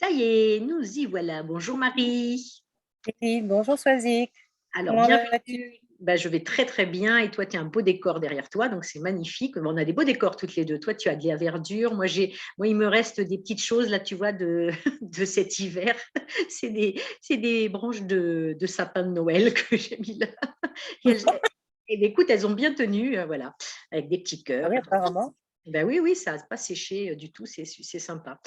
Ça y est, nous y voilà. Bonjour Marie. Oui, bonjour Swazik, Alors, comment bienvenue. vas-tu? Ben, je vais très très bien et toi, tu as un beau décor derrière toi, donc c'est magnifique. On a des beaux décors toutes les deux. Toi, tu as de la verdure. Moi, il me reste des petites choses là, tu vois, de cet hiver. C'est des branches de sapin de Noël que j'ai mis là. Et, et écoute, elles ont bien tenu, voilà, avec des petits Ah cœurs. oui, apparemment. Ben oui, oui, ça n'a pas séché du tout, c'est sympa.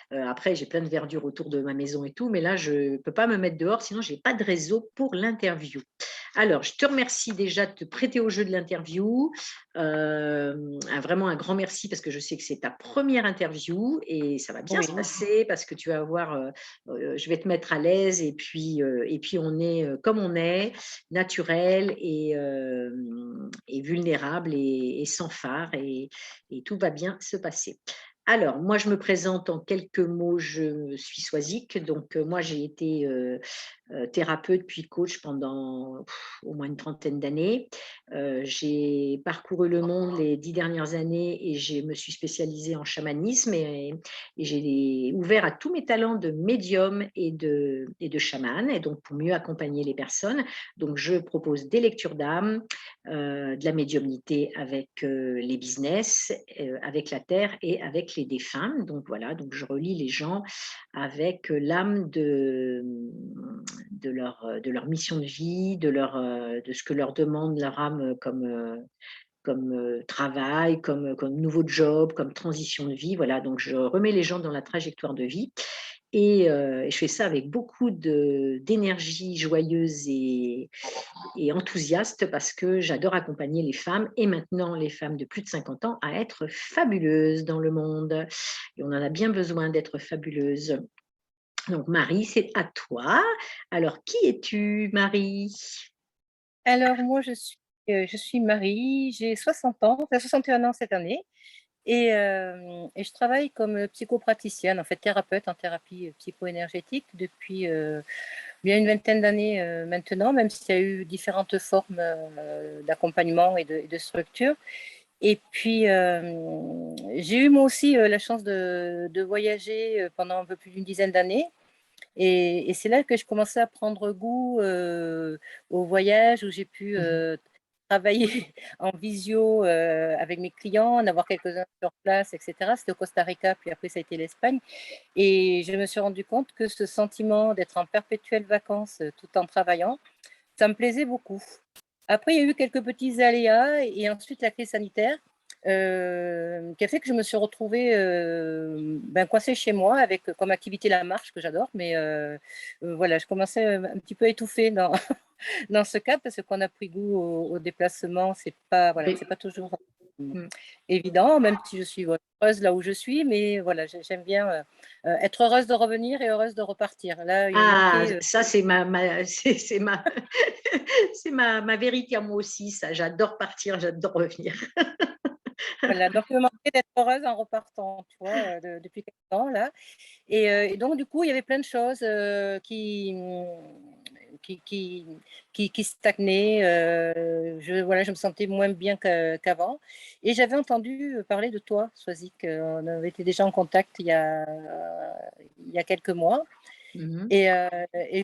Après, j'ai plein de verdure autour de ma maison et tout, mais là, je ne peux pas me mettre dehors, sinon je n'ai pas de réseau pour l'interview. Alors, je te remercie déjà de te prêter au jeu de l'interview. Vraiment un grand merci parce que je sais que c'est ta première interview et ça va bien se Oui, passer parce que tu vas voir, je vais te mettre à l'aise et puis on est comme on est, naturel et vulnérable et sans phare et tout va bien se passer. Alors, moi, je me présente en quelques mots. Je suis Swazik. Donc, moi, j'ai été thérapeute puis coach pendant au moins une trentaine d'années. J'ai parcouru le monde les 10 dernières années et je me suis spécialisée en chamanisme et j'ai ouvert à tous mes talents de médium et de chaman, et donc pour mieux accompagner les personnes. Donc, je propose des lectures d'âme, de la médiumnité avec les business, avec la terre et avec les défunts. Donc voilà, donc je relie les gens avec l'âme de leur mission de vie, de ce que leur demande leur âme comme travail, comme nouveau job, comme transition de vie. Voilà, donc je remets les gens dans la trajectoire de vie. Et je fais ça avec beaucoup d'énergie joyeuse et enthousiaste parce que j'adore accompagner les femmes et maintenant les femmes de plus de 50 ans à être fabuleuses dans le monde. Et on en a bien besoin d'être fabuleuses. Donc Marie, c'est à toi. Alors, qui es-tu, Marie? alors moi je suis Marie, j'ai 60 ans, j'ai 61 ans cette année et je travaille comme psychopraticienne, en fait thérapeute en thérapie psycho-énergétique depuis bien une vingtaine d'années maintenant, même s'il y a eu différentes formes d'accompagnement et de structure. Et puis, j'ai eu moi aussi la chance de voyager pendant un peu plus d'une dizaine d'années. Et c'est là que je commençais à prendre goût au voyage, où j'ai pu Mhm. travailler en visio avec mes clients, en avoir quelques-uns sur place, etc. C'était au Costa Rica, puis après ça a été l'Espagne. Et je me suis rendu compte que ce sentiment d'être en perpétuelle vacances tout en travaillant, ça me plaisait beaucoup. Après, il y a eu quelques petits aléas et ensuite la crise sanitaire qui a fait que je me suis retrouvée coincée chez moi avec comme activité la marche que j'adore, mais voilà, je commençais un petit peu à étouffer dans, dans ce cadre parce qu'on a pris goût au déplacement, c'est pas, voilà, Oui. c'est pas toujours Mm. évident, même si je suis heureuse là où je suis, mais voilà, j'aime bien être heureuse de revenir et heureuse de repartir. Là, il me Ah, manquait ça, c'est ma vérité à moi aussi, ça. J'adore partir, j'adore revenir. voilà, donc il me manquait d'être heureuse en repartant, tu vois, depuis quelque temps là. Et donc, du coup, il y avait plein de choses qui, qui, qui stagnaient. Voilà, je me sentais moins bien qu'avant. Et j'avais entendu parler de toi, Swazik. On avait été déjà en contact il y a quelques mois. Mhm. Et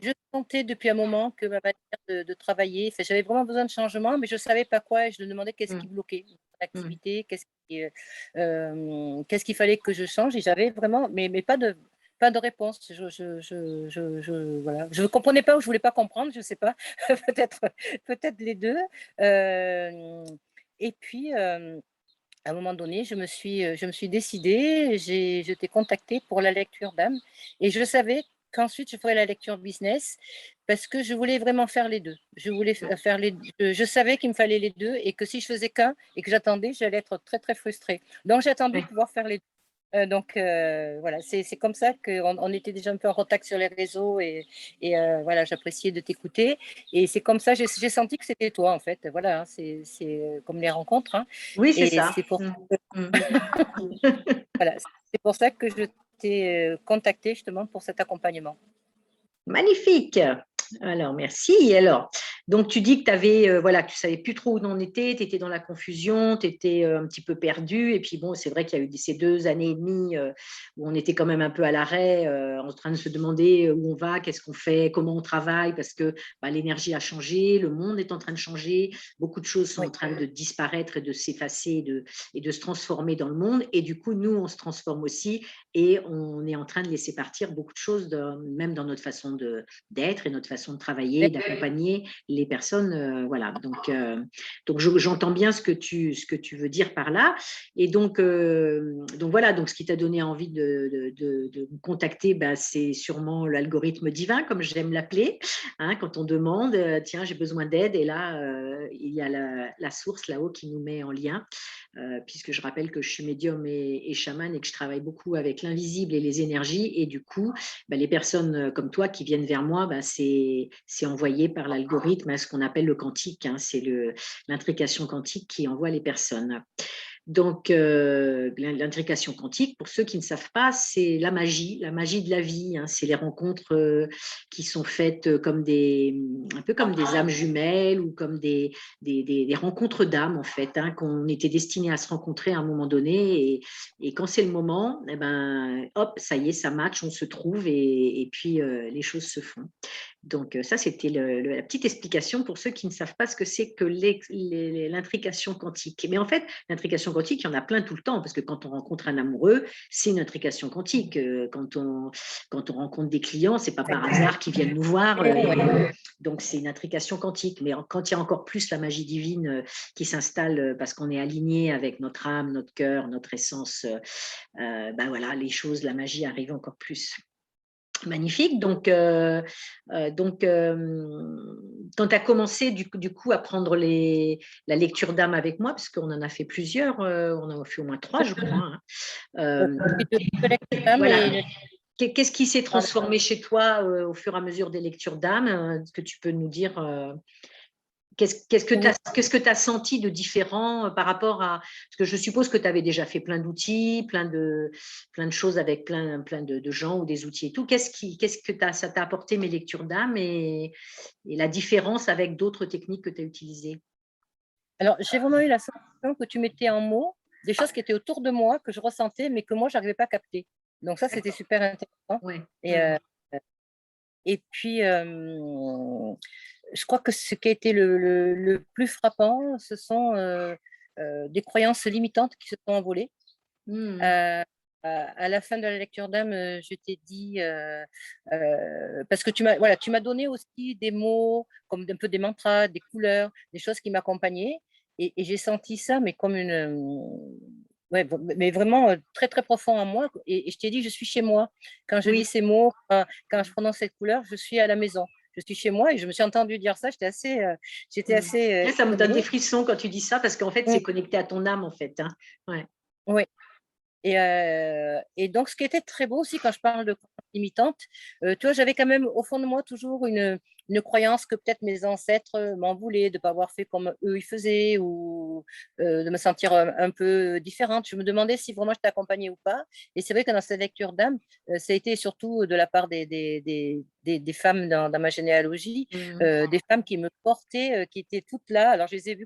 je sentais depuis un moment que ma manière de travailler, enfin, j'avais vraiment besoin de changement, mais je ne savais pas quoi. Et je me demandais qu'est-ce qui Mm. bloquait dans Mm. l'activité, qu'est-ce qu'il fallait que je change. Et j'avais vraiment, mais pas de réponse. Voilà. Je ne comprenais pas ou je ne voulais pas comprendre, je ne sais pas. peut-être les deux. Euh, et puis, à un moment donné, je me suis décidée, je t'ai contactée pour la lecture d'âme et je savais qu'ensuite je ferais la lecture business parce que je voulais vraiment faire les deux. Je voulais faire les deux. Je savais qu'il me fallait les deux et que si je faisais qu'un et que j'attendais, j'allais être très très frustrée. Donc j'ai attendu de Ouais. pouvoir faire les deux. Donc voilà, c'est comme ça qu'on était déjà un peu en contact sur les réseaux et voilà, j'appréciais de t'écouter. Et c'est comme ça, j'ai senti que c'était toi en fait. Voilà, hein, c'est comme les rencontres. Hein. Oui, c'est Et ça. c'est pour Mm. Mm. voilà, c'est pour ça que je t'ai contacté justement pour cet accompagnement. Magnifique. Alors, merci. Alors, Donc, tu dis que voilà, tu savais plus trop où on était, tu étais dans la confusion, tu étais un petit peu perdu. Et puis, bon, c'est vrai qu'il y a eu ces 2 années et demie où on était quand même un peu à l'arrêt, en train de se demander où on va, qu'est-ce qu'on fait, comment on travaille, parce que l'énergie a changé, le monde est en train de changer, beaucoup de choses sont en train de disparaître et de s'effacer et de se transformer dans le monde. Et du coup, nous, on se transforme aussi et on est en train de laisser partir beaucoup de choses, même dans notre façon d'être et notre façon de travailler, d'accompagner les personnes. Voilà. Donc j'entends bien ce que tu veux dire par là. Et donc voilà, donc ce qui t'a donné envie de me contacter, c'est sûrement l'algorithme divin, comme j'aime l'appeler, hein, quand on demande, tiens, j'ai besoin d'aide, et là, il y a la source là-haut qui nous met en lien. Puisque je rappelle que je suis médium et chamane et que je travaille beaucoup avec l'invisible et les énergies. Et du coup, les personnes comme toi qui viennent vers moi, c'est envoyé par l'algorithme, ce qu'on appelle le quantique. Hein, c'est l'intrication quantique qui envoie les personnes. Donc, l'intrication quantique, pour ceux qui ne savent pas, c'est la magie de la vie. Hein. C'est les rencontres qui sont faites un peu comme des âmes jumelles ou comme des rencontres d'âmes, en fait, hein, qu'on était destiné à se rencontrer à un moment donné. Et quand c'est le moment, hop, ça y est, ça match, on se trouve et puis les choses se font. Donc, ça, c'était la petite explication pour ceux qui ne savent pas ce que c'est que l'intrication quantique. Mais en fait, l'intrication quantique, il y en a plein tout le temps, parce que quand on rencontre un amoureux, c'est une intrication quantique. Quand on rencontre des clients, c'est pas par hasard qu'ils viennent nous voir. Donc, c'est une intrication quantique. Mais quand il y a encore plus la magie divine qui s'installe parce qu'on est aligné avec notre âme, notre cœur, notre essence, voilà, les choses, la magie arrive encore plus. Magnifique. Donc, quand tu as commencé du coup à prendre la lecture d'âme avec moi, parce qu'on en a fait plusieurs, on en a fait au moins 3, je crois. Hein. Voilà. Qu'est-ce qui s'est transformé chez toi au fur et à mesure des lectures d'âme? Est-ce que tu peux nous dire qu'est-ce que tu as senti de différent par rapport à… Parce que je suppose que tu avais déjà fait plein d'outils, plein de choses avec plein de gens ou des outils et tout. Qu'est-ce que ça t'a apporté, mes lectures d'âme, et la différence avec d'autres techniques que tu as utilisées? Alors, j'ai vraiment eu la sensation que tu mettais en mots des choses qui étaient autour de moi, que je ressentais, mais que moi, je n'arrivais pas à capter. Donc ça, c'était super intéressant. Ouais. Et puis, je crois que ce qui a été le plus frappant, ce sont des croyances limitantes qui se sont envolées. À la fin de la lecture d'âme, je t'ai dit, parce que tu m'as donné aussi des mots, comme un peu des mantras, des couleurs, des choses qui m'accompagnaient. Et j'ai senti ça, mais comme ouais, mais vraiment très, très profond en moi. Et je t'ai dit, je suis chez moi. Quand je dis ces mots, quand je prononce cette couleur, je suis à la maison. Je suis chez moi, et je me suis entendue dire ça. J'étais assez ça me donne des frissons quand tu dis ça, parce qu'en fait, c'est connecté à ton âme, en fait. Hein. Ouais. Oui. Et donc, ce qui était très beau aussi quand je parle de croyances limitantes, tu vois, j'avais quand même au fond de moi toujours une croyance que peut-être mes ancêtres m'en voulaient de ne pas avoir fait comme eux ils faisaient, ou de me sentir un peu différente. Je me demandais si vraiment je t'accompagnais ou pas. Et c'est vrai que dans cette lecture d'âme, ça a été surtout de la part des femmes dans ma généalogie, des femmes qui me portaient, qui étaient toutes là. Alors, je les ai vues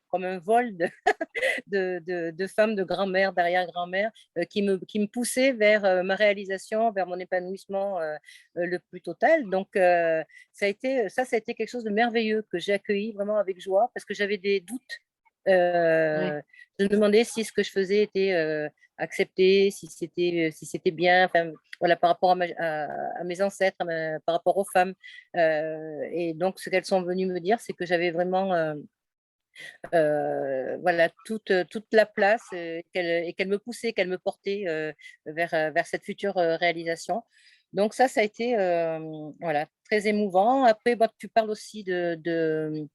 comme un vol de femmes, de grand-mère, d'arrière-grand-mère, qui me poussaient vers ma réalisation, vers mon épanouissement le plus total. Donc, ça a été quelque chose de merveilleux que j'ai accueilli vraiment avec joie, parce que j'avais des doutes. Je me demandais si ce que je faisais était accepté, si c'était bien, enfin, voilà, par rapport à mes ancêtres, par rapport aux femmes. Et donc, ce qu'elles sont venues me dire, c'est que j'avais vraiment voilà, toute la place, et qu'elle me poussait, qu'elle me portait vers cette future réalisation. Donc ça a été voilà, très émouvant. Après, tu parles aussi de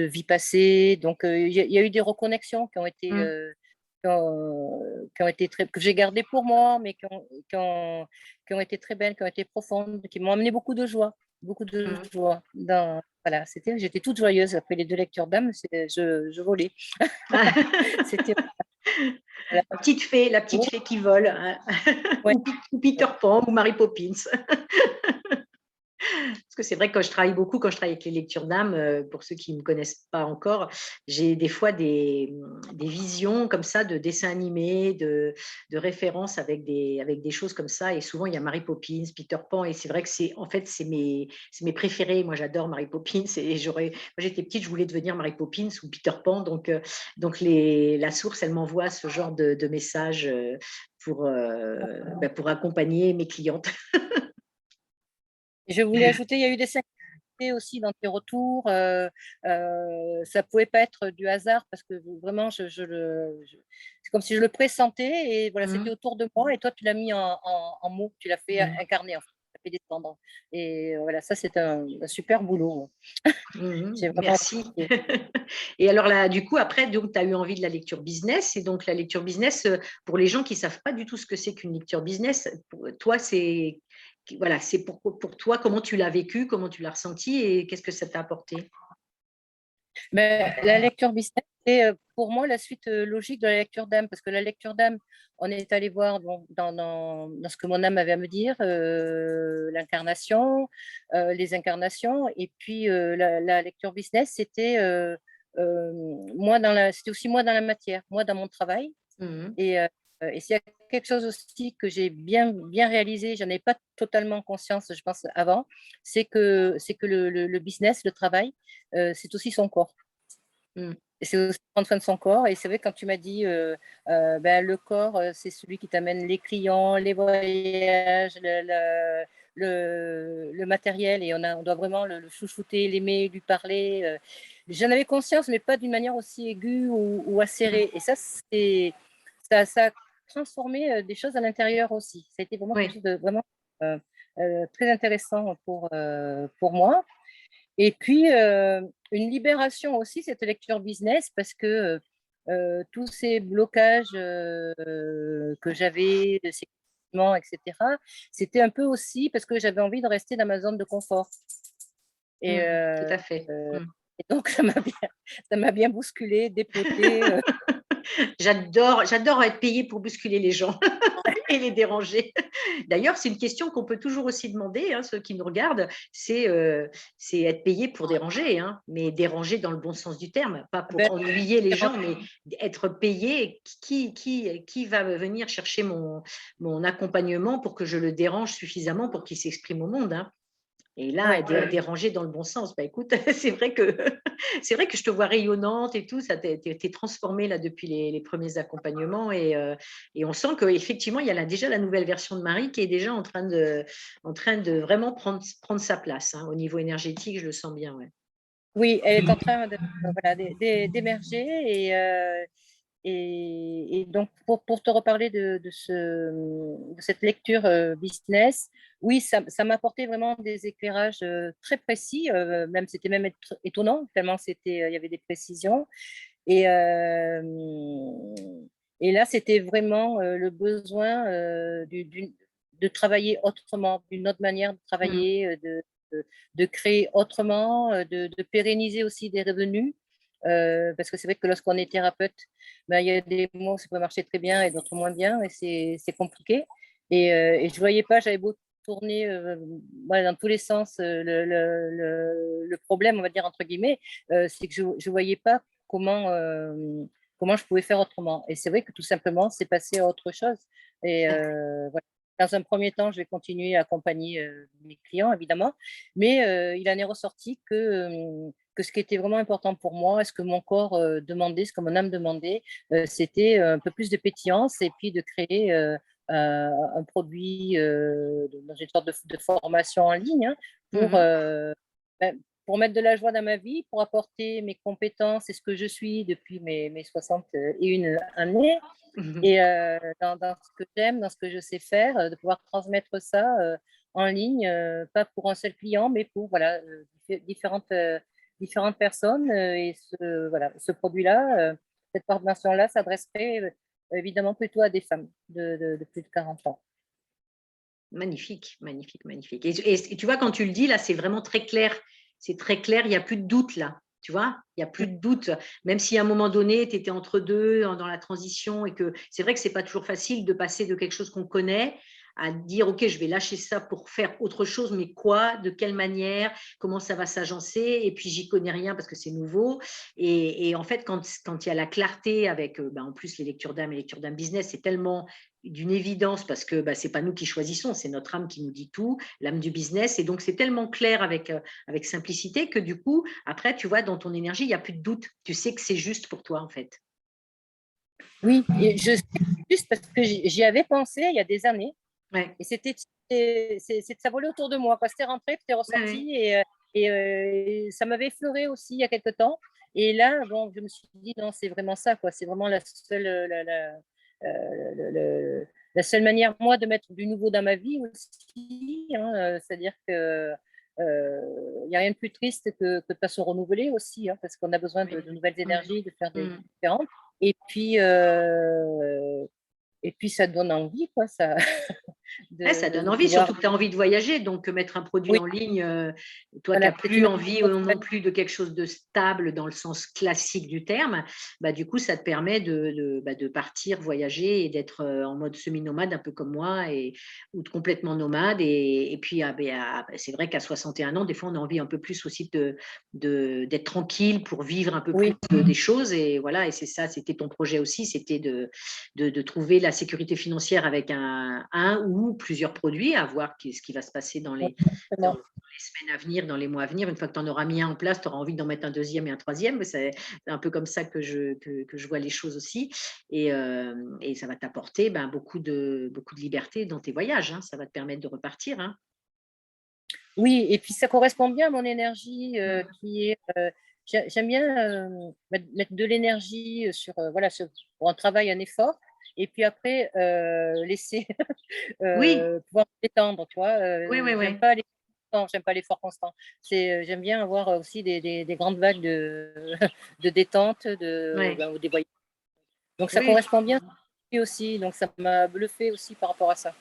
vie passée. Donc, il y a eu des reconnexions qui ont été, qui ont été que j'ai gardées pour moi, mais qui ont été très belles, qui ont été profondes, qui m'ont amené beaucoup de joie. Beaucoup de joie. Voilà, j'étais toute joyeuse après les 2 lectures d'âme, je volais. C'était la petite fée qui vole, hein. Ouais. Ou Peter Pan ou Mary Poppins. Parce que c'est vrai que quand je travaille beaucoup, quand je travaille avec les lectures d'âme, pour ceux qui ne me connaissent pas encore, j'ai des fois des visions comme ça de dessins animés, de références avec des choses comme ça. Et souvent, il y a Mary Poppins, Peter Pan. Et c'est vrai que en fait, c'est mes préférés. Moi, j'adore Mary Poppins. Et moi, j'étais petite, je voulais devenir Mary Poppins ou Peter Pan. Donc la source, elle m'envoie ce genre de messages pour accompagner mes clientes. Je voulais ajouter, il y a eu des synchronicités aussi dans tes retours. Ça pouvait pas être du hasard parce que vraiment, c'est comme si je le pressentais et voilà, c'était Mhm. autour de moi et toi, tu l'as mis en mots, tu l'as fait Mhm. incarner, en fait, tu l'as fait descendre. Et voilà, ça, c'est un super boulot. Mhm, J'ai vraiment merci. apprécié. Et alors là, du coup, après, donc, tu as eu envie de la lecture business. Et donc, la lecture business, pour les gens qui ne savent pas du tout ce que c'est qu'une lecture business, pour toi, c'est pour toi, comment tu l'as vécu, comment tu l'as ressenti et qu'est-ce que ça t'a apporté? Mais la lecture business, c'est pour moi la suite logique de la lecture d'âme, parce que la lecture d'âme, on est allé voir dans ce que mon âme avait à me dire, l'incarnation, les incarnations, et puis la lecture business, c'était aussi moi dans la matière, moi dans mon travail. Mhm. Et s'il y a quelque chose aussi que j'ai bien réalisé, j'en avais pas totalement conscience, je pense, avant, c'est que le business, le travail, c'est aussi son corps. Mhm. Et c'est aussi prendre soin de son corps. Et c'est vrai, quand tu m'as dit, ben, le corps, c'est celui qui t'amène les clients, les voyages, le matériel, et on doit vraiment le chouchouter, l'aimer, lui parler. J'en avais conscience, mais pas d'une manière aussi aiguë ou acérée. Et ça a transformé des choses à l'intérieur aussi. Ça a été vraiment quelque Oui. chose de vraiment euh, très intéressant pour moi. Et puis, une libération aussi, cette lecture business, parce que tous ces blocages que j'avais, de ces questionnements, etc., c'était un peu aussi parce que j'avais envie de rester dans ma zone de confort. Et, Mhm. Tout euh, à fait. euh, Mhm. et donc, ça m'a bien bousculé, dépeauté. J'adore être payée pour bousculer les gens et les déranger. D'ailleurs, c'est une question qu'on peut toujours aussi demander, hein, ceux qui nous regardent, c'est être payé pour déranger, hein, mais déranger dans le bon sens du terme, pas pour Ben, ennuyer les gens, mais être payé. Qui va venir chercher mon accompagnement pour que je le dérange suffisamment pour qu'il s'exprime au monde, hein. Et là, ouais. déranger dans le bon sens. Bah, écoute, c'est vrai que c'est vrai que je te vois rayonnante et tout. Ça t'es transformée là depuis les premiers accompagnements et on sent qu'effectivement, il y a déjà la nouvelle version de Marie qui est déjà en train de vraiment prendre sa place, hein. Au niveau énergétique, je le sens bien. Ouais. Oui, elle est en train voilà, d'émerger. Et donc, pour te reparler de cette lecture business, oui, ça m'a apporté vraiment des éclairages très précis, même c'était même étonnant, tellement il y avait des précisions. Et, euh, et là, c'était vraiment le besoin de travailler autrement, d'une autre manière de Mhm. travailler, de créer autrement, de pérenniser aussi des revenus. Parce que c'est vrai que lorsqu'on est thérapeute, ben, il y a des mois où ça peut marcher très bien et d'autres moins bien, et c'est compliqué. Et je ne voyais pas, j'avais beau tourner voilà, dans tous les sens le problème, on va dire, entre guillemets, c'est que je ne voyais pas comment je pouvais faire autrement. Et c'est vrai que tout simplement, c'est passé à autre chose. Et voilà. Dans un premier temps, je vais continuer à accompagner mes clients, évidemment, mais il en est ressorti que ce qui était vraiment important pour moi, et ce que mon corps demandait, ce que mon âme demandait, c'était un peu plus de pétillance et puis de créer un produit dans une sorte de formation en ligne, hein, pour, Mhm. euh, ben, pour mettre de la joie dans ma vie, pour apporter mes compétences et ce que je suis depuis mes 61 années, Mhm. et dans ce que j'aime, dans ce que je sais faire, de pouvoir transmettre ça en ligne, pas pour un seul client, mais pour voilà, différentes personnes. Et voilà, ce produit-là, cette formation-là s'adresserait évidemment plutôt à des femmes de plus de 40 ans. Magnifique, magnifique, magnifique. Et tu vois, quand tu le dis, là, c'est vraiment très clair. C'est très clair, il n'y a plus de doute là. Tu vois, il n'y a plus de doute. Même si à un moment donné, tu étais entre deux, dans la transition, et que c'est vrai que c'est pas toujours facile de passer de quelque chose qu'on connaît à dire, OK, je vais lâcher ça pour faire autre chose, mais quoi, de quelle manière, comment ça va s'agencer, et puis j'y connais rien parce que c'est nouveau. Et en fait, quand il y a la clarté avec, en plus les lectures d'âme et les lectures d'âme business, c'est tellement d'une évidence parce que c'est pas nous qui choisissons, c'est notre âme qui nous dit tout, l'âme du business. Et donc, c'est tellement clair avec simplicité que du coup, après, tu vois, dans ton énergie, il n'y a plus de doute. Tu sais que c'est juste pour toi, en fait. Oui, et je sais juste parce que j'y avais pensé il y a des années, Ouais, et ça volait autour de moi, quoi. C'était rentré, puis c'était ouais, ouais. ressorti, et ça m'avait effleuré aussi il y a quelque temps. Et là, bon, je me suis dit, non, c'est vraiment ça, quoi. C'est vraiment la seule manière, moi, de mettre du nouveau dans ma vie aussi, hein, c'est-à-dire que il n'y a rien de plus triste que de se renouveler aussi, hein, parce qu'on a besoin Oui. de nouvelles énergies, de faire des Mm. choses différentes. Et puis, ça donne envie, quoi, ça, Ouais, ça donne de envie, pouvoir. surtout que tu as envie de voyager. Donc, mettre un produit Oui, en ligne, toi qui voilà, n'as c'est plus une envie autre. non plus de quelque chose de stable dans le sens classique du terme, du coup, ça te permet de partir voyager et d'être en mode semi-nomade, un peu comme moi, ou de complètement nomade. Et puis, c'est vrai qu'à 61 ans, des fois, on a envie un peu plus aussi d'être tranquille pour vivre un peu plus Oui, des choses. Et voilà, et c'est ça, c'était ton projet aussi, c'était de trouver la sécurité financière avec un ou plusieurs produits, à voir ce qui va se passer oui, dans exactement. les semaines à venir, dans les mois à venir. Une fois que tu en auras mis un en place, tu auras envie d'en mettre un deuxième et un troisième. C'est un peu comme ça que je vois les choses aussi. Et ça va t'apporter beaucoup de liberté dans tes voyages, hein. Ça va te permettre de repartir, hein. Oui, et puis ça correspond bien à mon énergie, qui est. J'aime bien mettre de l'énergie sur, voilà, pour un travail, un effort, et puis après laisser Oui, pouvoir me détendre, tu vois. oui, oui, J'aime oui. pas l'effort constant, j'aime pas l'effort constant. J'aime bien avoir aussi des grandes vagues de détente, Ouais. ou des voyages. Donc ça Oui, correspond bien aussi, donc ça m'a bluffé aussi par rapport à ça.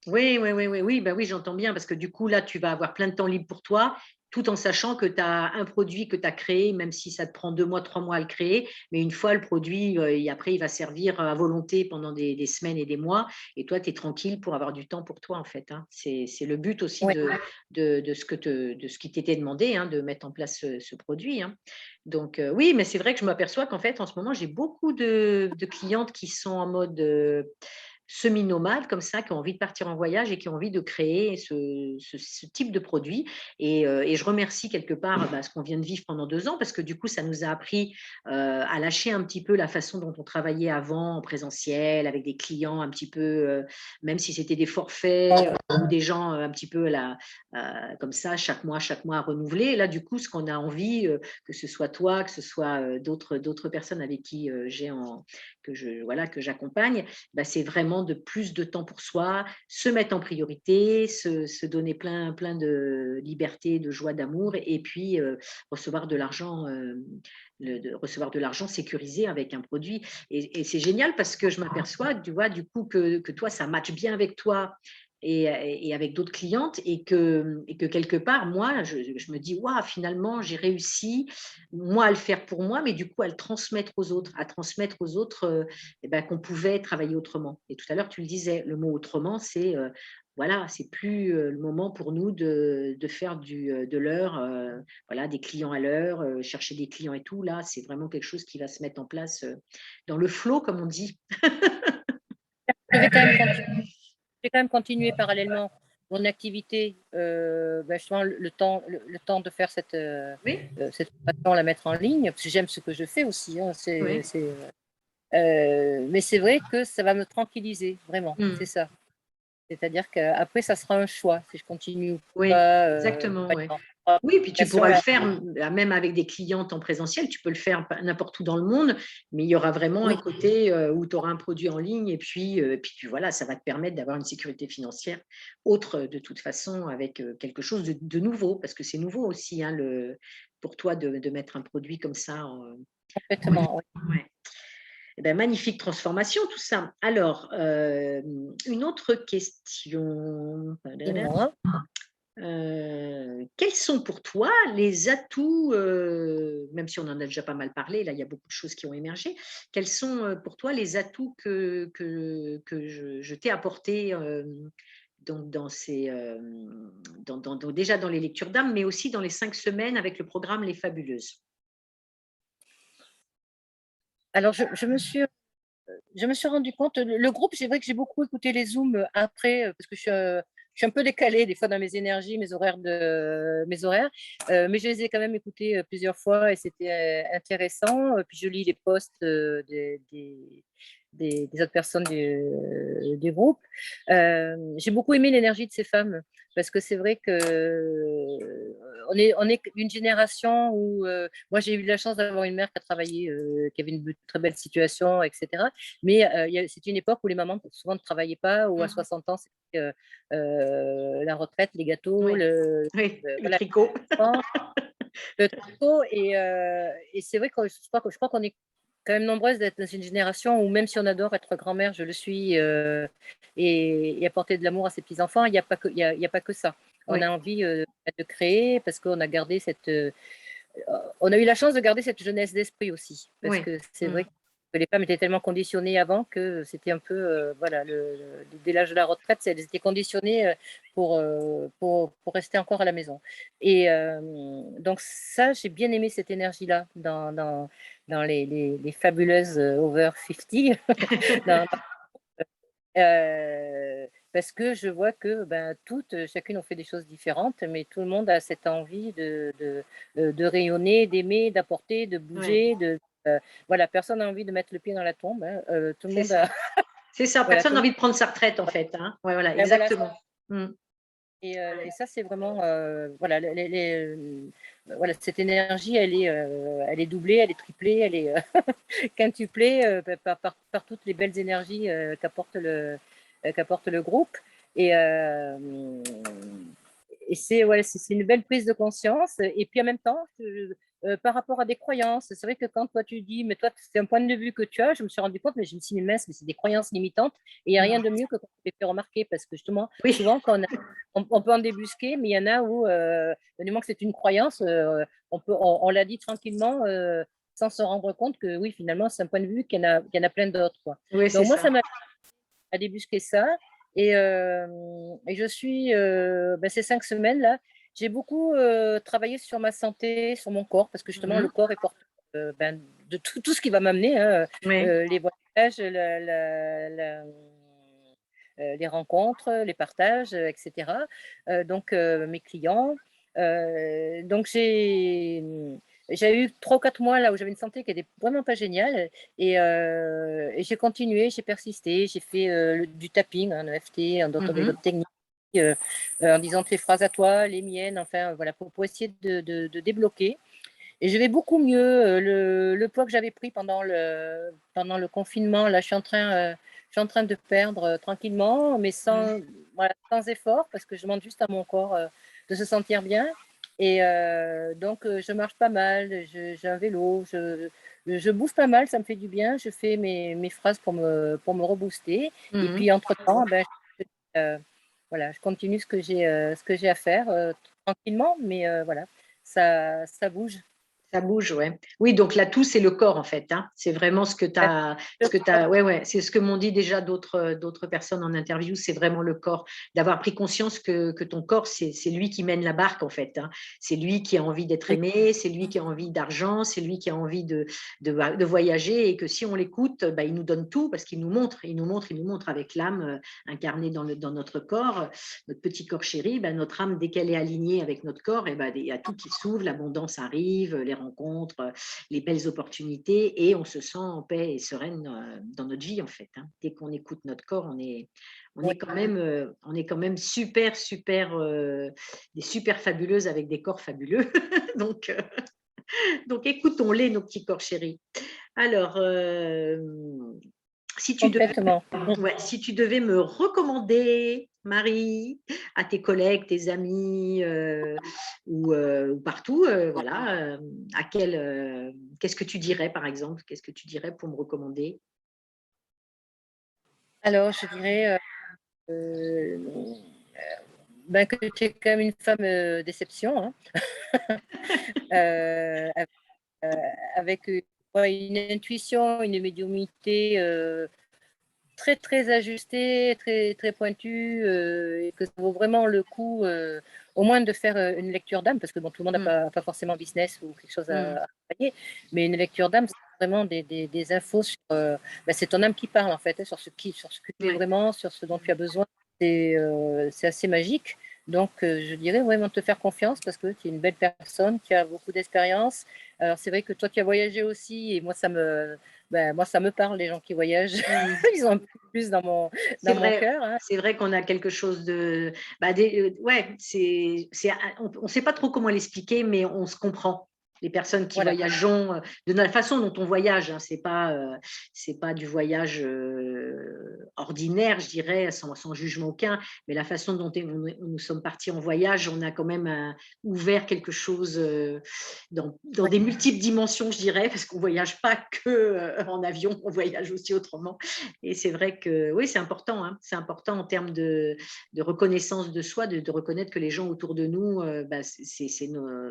oui, oui, oui, oui, oui, oui, j'entends bien parce que du coup, là, tu vas avoir plein de temps libre pour toi, tout en sachant que tu as un produit que tu as créé, même si ça te prend 2 mois, 3 mois à le créer, mais une fois le produit, et après, il va servir à volonté pendant des semaines et des mois, et toi, tu es tranquille pour avoir du temps pour toi, en fait, hein. C'est le but aussi Oui, de ce qui t'était demandé, hein, de mettre en place ce produit, hein. Donc, oui, mais c'est vrai que je m'aperçois qu'en fait, en ce moment, j'ai beaucoup de clientes qui sont en mode semi-nomades comme ça, qui ont envie de partir en voyage et qui ont envie de créer ce type de produit. Et je remercie quelque part ce qu'on vient de vivre pendant 2 ans, parce que du coup, ça nous a appris à lâcher un petit peu la façon dont on travaillait avant en présentiel, avec des clients un petit peu, même si c'était des forfaits ou des gens un petit peu comme ça, chaque mois à renouveler. Et là, du coup, ce qu'on a envie, que ce soit toi, que ce soit d'autres personnes avec qui que j'accompagne, c'est vraiment de plus de temps pour soi, se mettre en priorité, se donner plein de liberté, de joie, d'amour, et puis recevoir de l'argent, recevoir de l'argent sécurisé avec un produit. Et c'est génial parce que je m'aperçois, tu vois, du coup, que toi, ça matche bien avec toi et avec d'autres clientes, et que quelque part, moi, je me dis, waouh, finalement, j'ai réussi, moi, à le faire pour moi, mais du coup, à le transmettre aux autres, qu'on pouvait travailler autrement. Et tout à l'heure, tu le disais, le mot autrement, c'est voilà, c'est plus le moment pour nous de faire de l'heure, voilà, des clients à l'heure, chercher des clients et tout. Là, c'est vraiment quelque chose qui va se mettre en place dans le flow, comme on dit. je vais quand même continuer. Je vais quand même continuer parallèlement mon activité, justement le temps de faire Oui, cette formation, la mettre en ligne, parce que j'aime ce que je fais aussi, hein, oui. mais c'est vrai que ça va me tranquilliser, vraiment, c'est Mm. ça. C'est-à-dire qu'après, ça sera un choix, si je continue ou Oui, pas. exactement, ouais. Pas Oui, puis tu pression, pourras le là. faire même avec des clientes en présentiel, tu peux le faire n'importe où dans le monde, mais il y aura vraiment un Oui, côté où tu auras un produit en ligne, et puis voilà, ça va te permettre d'avoir une sécurité financière autre, de toute façon, avec quelque chose de nouveau, parce que c'est nouveau aussi, hein, pour toi de mettre un produit comme ça en ligne. complètement, oui. Ouais. Eh ben, magnifique transformation, tout ça. Alors, une autre question. Dis-moi. Quels sont pour toi les atouts, même si on en a déjà pas mal parlé, là, il y a beaucoup de choses qui ont émergé. Quels sont, pour toi les atouts que je t'ai apportés, donc dans ces, déjà dans les lectures d'âme, mais aussi dans les 5 semaines avec le programme Les Fabuleuses? Alors je me suis rendu compte, le groupe, c'est vrai que j'ai beaucoup écouté les Zooms après, parce que je suis un peu décalée des fois dans mes énergies, mes horaires, mais je les ai quand même écoutés plusieurs fois et c'était intéressant. Puis je lis les posts des autres personnes du groupe. J'ai beaucoup aimé l'énergie de ces femmes parce que c'est vrai que on est une génération où moi j'ai eu la chance d'avoir une mère qui a travaillé, qui avait une très belle situation, etc. Mais c'est une époque où les mamans souvent ne travaillaient pas, ou à Mmh. 60 ans, c'était la retraite, les gâteaux, Oui, oui, le voilà, tricot. le tricot. Et c'est vrai que je crois qu'on est quand même nombreuses d'être dans une génération où même si on adore être grand-mère, je le suis, et apporter de l'amour à ses petits-enfants, il n'y a pas que, il y a pas que ça. On Oui. a envie de créer parce qu'on a gardé on a eu la chance de garder cette jeunesse d'esprit aussi, parce Oui. que c'est Mmh. vrai que les femmes étaient tellement conditionnées avant que c'était un peu, voilà, dès l'âge de la retraite, elles étaient conditionnées pour rester encore à la maison. Et donc ça, j'ai bien aimé cette énergie-là dans les fabuleuses over 50, dans, parce que je vois que ben, chacune ont fait des choses différentes, mais tout le monde a cette envie de rayonner, d'aimer, d'apporter, de Ouais, bouger. Voilà, personne n'a envie de mettre le pied dans la tombe, hein. Tout le c'est monde ça. a. C'est ça, Voilà, personne tout n'a le envie de prendre sa retraite en monde. fait, hein. Ouais, voilà, Ben voilà, exactement. Mmh. et ça, c'est vraiment. Voilà, voilà, cette énergie, elle est doublée, elle est triplée, elle est quintuplée par toutes les belles énergies qu'apporte le groupe. Et, euh, et c'est ouais, c'est une belle prise de conscience. Et puis en même temps, par rapport à des croyances, c'est vrai que quand toi tu dis, mais toi, c'est un point de vue que tu as, je me suis rendu compte, mais je me suis dit, mince, mais c'est des croyances limitantes. Et il n'y a rien Mmh. de mieux que quand tu les fait remarquer, parce que justement, Oui, souvent, on peut en débusquer, mais il y en a où, du moment que c'est une croyance, on l'a dit tranquillement, sans se rendre compte que oui, finalement, c'est un point de vue qu'il y en a plein d'autres, quoi. oui, c'est Donc moi, ça. ça m'a à débusquer ça. Et je suis, ben, ces 5 semaines-là, j'ai beaucoup travaillé sur ma santé, sur mon corps, parce que justement, le Mmh. corps est porteur ben, de tout ce qui va m'amener, hein, Oui, les voyages, les rencontres, les partages, etc. Donc, mes clients. Donc, j'ai eu 3 ou 4 mois là où j'avais une santé qui était vraiment pas géniale, et j'ai continué, j'ai persisté, j'ai fait du tapping, un EFT, d'autres mmh. techniques, en disant tes phrases à toi, les miennes, enfin voilà, pour essayer de débloquer. Et je vais beaucoup mieux. Le poids que j'avais pris pendant le confinement, là, je suis en train de perdre tranquillement, mais Mmh. voilà, sans effort, parce que je demande juste à mon corps de se sentir bien. Et donc, je marche pas mal, j'ai un vélo, je bouge pas mal, ça me fait du bien. Je fais mes phrases pour me rebooster. Et Mmh. puis, entre-temps, ben, euh, voilà, je continue ce que j'ai à faire tranquillement, mais voilà, ça bouge. Ça bouge, ouais. Oui, donc l'atout, c'est le corps, en fait, hein. C'est vraiment ce que tu ouais, ouais, c'est ce que m'ont dit déjà d'autres personnes en interview, c'est vraiment le corps. D'avoir pris conscience que ton corps, c'est lui qui mène la barque, en fait, hein. C'est lui qui a envie d'être Oui, aimé, c'est lui qui a envie d'argent, c'est lui qui a envie de voyager et que si on l'écoute, bah, il nous donne tout parce qu'il nous montre, il nous montre, il nous montre avec l'âme, incarnée dans notre corps, notre petit corps chéri, bah, notre âme, dès qu'elle est alignée avec notre corps, et bah, il y a tout qui s'ouvre, l'abondance arrive, les rencontres, les belles opportunités, et on se sent en paix et sereine dans notre vie, en fait, hein. Dès qu'on écoute notre corps, oui. on est quand même super, super, des super fabuleuses avec des corps fabuleux. donc, euh, donc écoutons-les, nos petits corps chéris. Alors, si tu devais Complètement. Ouais, si tu devais me recommander, Marie, à tes collègues, tes amis, ou partout, voilà, qu'est-ce que tu dirais, par exemple? Qu'est-ce que tu dirais pour me recommander? Alors, je dirais, euh, que tu es quand même une femme déception, hein. Euh, euh, avec ouais, une intuition, une médiumnité très très ajustée, très très pointue, et que ça vaut vraiment le coup, au moins de faire une lecture d'âme, parce que bon, tout le monde n'a pas forcément business ou quelque chose à travailler, mais une lecture d'âme, c'est vraiment des infos sur, c'est ton âme qui parle en fait, hein, sur ce que tu es vraiment, sur ce dont tu as besoin. C'est assez magique. Donc, je dirais vraiment te faire confiance parce que tu es une belle personne, qui a beaucoup d'expérience. Alors, c'est vrai que toi, tu as voyagé aussi et moi, moi, ça me parle, les gens qui voyagent. Ils ont un peu plus dans mon cœur. Hein. C'est vrai qu'on a quelque chose de. Ouais, on ne sait pas trop comment l'expliquer, mais on se comprend. Les personnes qui voyageons, de la façon dont on voyage, hein, c'est pas du voyage ordinaire, je dirais, sans jugement aucun, mais la façon dont nous sommes partis en voyage, on a quand même ouvert quelque chose dans des multiples dimensions, je dirais, parce qu'on ne voyage pas que en avion, on voyage aussi autrement. Et c'est vrai que oui, c'est important, hein, c'est important en termes de reconnaissance de soi, de reconnaître que les gens autour de nous, c'est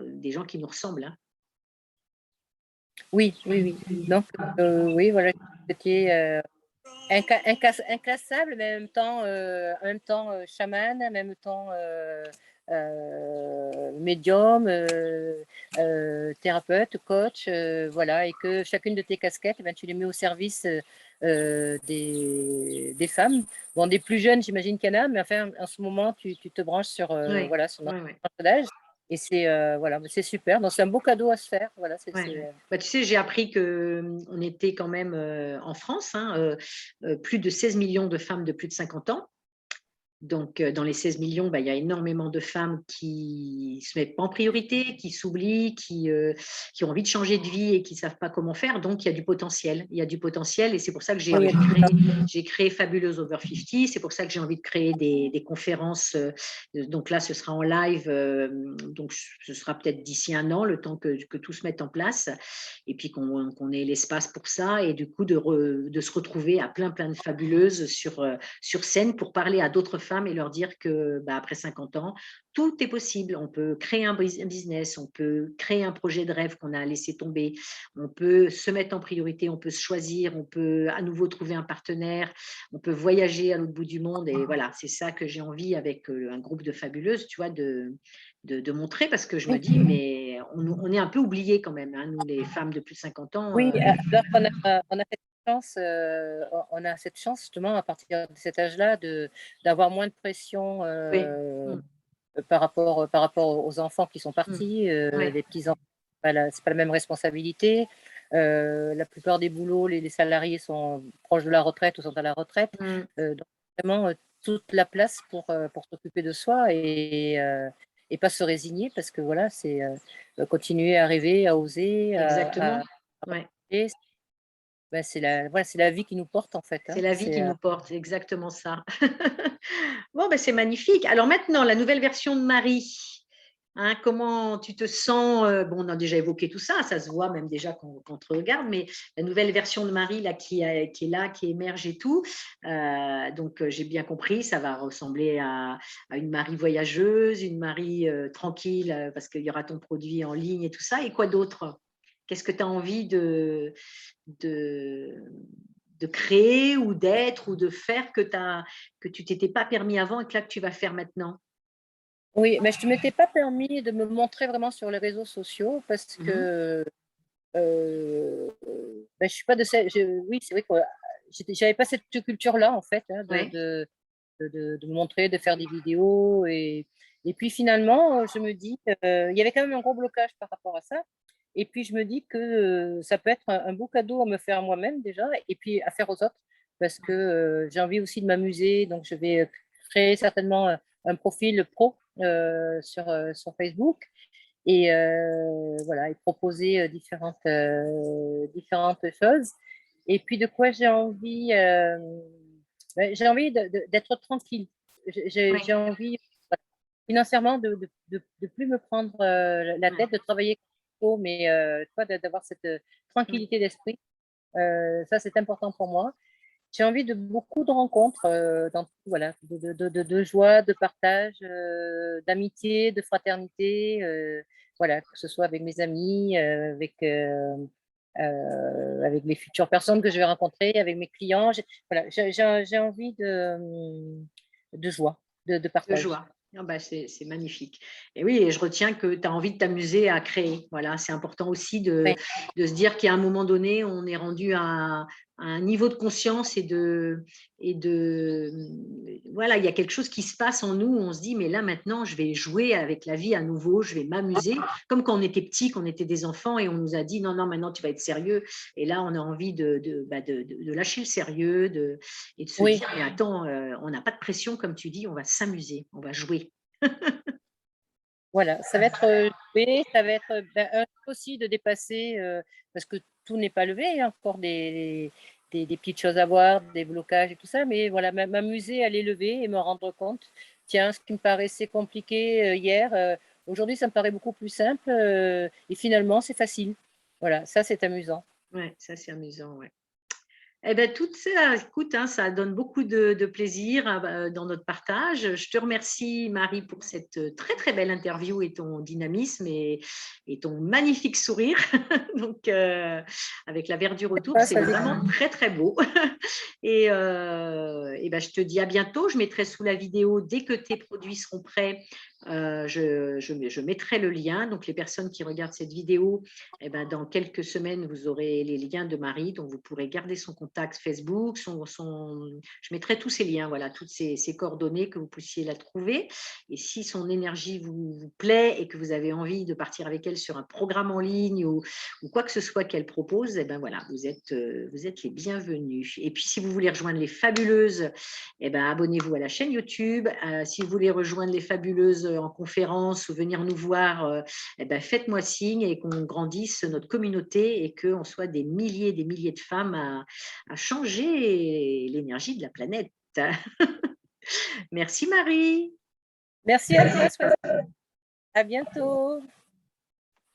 des gens qui nous ressemblent. Hein. Oui, oui, oui. Donc, oui, voilà, c'était inclassable, mais en même temps chaman, en même temps médium, thérapeute, coach, voilà, et que chacune de tes casquettes, tu les mets au service des femmes. Bon, des plus jeunes, j'imagine qu'il y en a, mais enfin, en ce moment, tu te branches sur, voilà, sur notre d'âge. Et voilà, c'est super. Donc, c'est un beau cadeau à se faire. Voilà, tu sais, j'ai appris qu'on était quand même en France, hein, plus de 16 millions de femmes de plus de 50 ans. Donc, dans les 16 millions, il y a énormément de femmes qui ne se mettent pas en priorité, qui s'oublient, qui ont envie de changer de vie et qui ne savent pas comment faire. Donc, il y a du potentiel. Il y a du potentiel et c'est pour ça que j'ai créé Fabuleuse Over 50. C'est pour ça que j'ai envie de créer des conférences. Donc là, ce sera en live. Donc, ce sera peut-être d'ici un an, le temps que tout se mette en place et puis qu'on ait l'espace pour ça. Et du coup, de se retrouver à plein de fabuleuses sur scène pour parler à d'autres femmes et leur dire que après 50 ans, tout est possible. On peut créer un business, on peut créer un projet de rêve qu'on a laissé tomber, on peut se mettre en priorité, on peut se choisir, on peut à nouveau trouver un partenaire, on peut voyager à l'autre bout du monde. Et voilà, c'est ça que j'ai envie avec un groupe de fabuleuses, tu vois, de montrer parce que je me dis, mais on est un peu oubliés quand même, hein, nous les femmes de plus de 50 ans. Oui, alors on a cette chance, justement à partir de cet âge-là d'avoir moins de pression par rapport aux enfants qui sont partis, les petits-enfants, c'est pas la même responsabilité. La plupart des boulots, les salariés sont proches de la retraite ou sont à la retraite. Donc vraiment toute la place pour s'occuper de soi et pas se résigner parce que voilà, c'est continuer à rêver, à oser, Exactement. c'est la vie qui nous porte en fait. Hein. C'est la vie qui nous porte, c'est exactement ça. Bon, c'est magnifique. Alors maintenant, la nouvelle version de Marie. Hein, comment tu te sens Bon, on a déjà évoqué tout ça, ça se voit même déjà quand on te regarde, mais la nouvelle version de Marie là, qui est là, qui émerge et tout. Donc, j'ai bien compris, ça va ressembler à une Marie voyageuse, une Marie tranquille, parce qu'il y aura ton produit en ligne et tout ça. Et quoi d'autre? Qu'est-ce que tu as envie de créer ou d'être ou de faire que tu t'étais pas permis avant et que là que tu vas faire maintenant? Oui, mais je ne m'étais pas permis de me montrer vraiment sur les réseaux sociaux parce que je suis pas de cette. Oui, c'est vrai que j'avais pas cette culture-là en fait, hein, de me montrer, de faire des vidéos et puis finalement, je me dis, il y avait quand même un gros blocage par rapport à ça. Et puis je me dis que ça peut être un beau cadeau à me faire moi-même déjà et puis à faire aux autres parce que j'ai envie aussi de m'amuser. Donc je vais créer certainement un profil pro sur Facebook et voilà, et proposer différentes choses. Et puis de quoi j'ai envie j'ai envie d'être tranquille. J'ai envie voilà, financièrement de plus me prendre la tête, de travailler comme il faut, mais d'avoir cette tranquillité d'esprit. Ça, c'est important pour moi. j'ai envie de beaucoup de rencontres, voilà, de joie, de partage, d'amitié, de fraternité, voilà, que ce soit avec mes amis, avec les futures personnes que je vais rencontrer, avec mes clients. Voilà, j'ai envie de joie, de De partage. joie. Ah bah, c'est magnifique. Et oui, et je retiens que tu as envie de t'amuser à créer. Voilà, c'est important aussi Ouais. de se dire qu'à un moment donné, on est rendu à un niveau de conscience voilà, il y a quelque chose qui se passe en nous. On se dit, mais là maintenant, je vais jouer avec la vie à nouveau, je vais m'amuser. Comme quand on était petit, qu'on était des enfants et on nous a dit, non, non, maintenant tu vas être sérieux. Et là, on a envie de lâcher le sérieux, et de se Oui, dire, mais attends, on n'a pas de pression, comme tu dis, on va s'amuser, on va jouer. voilà, ça va être joué, ça va être aussi de dépasser, parce que tout n'est pas levé, il y a encore des petites choses à voir, des blocages et tout ça, mais voilà, m'amuser à les lever et me rendre compte, tiens, ce qui me paraissait compliqué hier, aujourd'hui ça me paraît beaucoup plus simple et finalement c'est facile. Voilà, ça c'est amusant. Ouais, ça c'est amusant, ouais. Eh bien, tout ça, écoute, hein, ça donne beaucoup de plaisir dans notre partage. Je te remercie, Marie, pour cette très, très belle interview et ton dynamisme et ton magnifique sourire. Donc, avec la verdure autour, Ah, c'est ça, vraiment très, très beau. Et ben, je te dis à bientôt. Je mettrai sous la vidéo, dès que tes produits seront prêts, je mettrai le lien. Donc, les personnes qui regardent cette vidéo, eh ben, dans quelques semaines, vous aurez les liens de Marie, donc vous pourrez garder son contact Facebook, je mettrai tous ces liens, voilà, toutes ces coordonnées que vous puissiez la trouver. Et si son énergie vous plaît et que vous avez envie de partir avec elle sur un programme en ligne ou quoi que ce soit qu'elle propose, eh ben voilà, vous êtes les bienvenus. Et puis, si vous voulez rejoindre les Fabuleuses, eh ben, abonnez-vous à la chaîne YouTube. Si vous voulez rejoindre les Fabuleuses en conférence ou venir nous voir, eh ben, faites-moi signe et qu'on grandisse notre communauté et qu'on soit des milliers de femmes à changer l'énergie de la planète. Merci Marie. merci à toi, Swazik. À bientôt.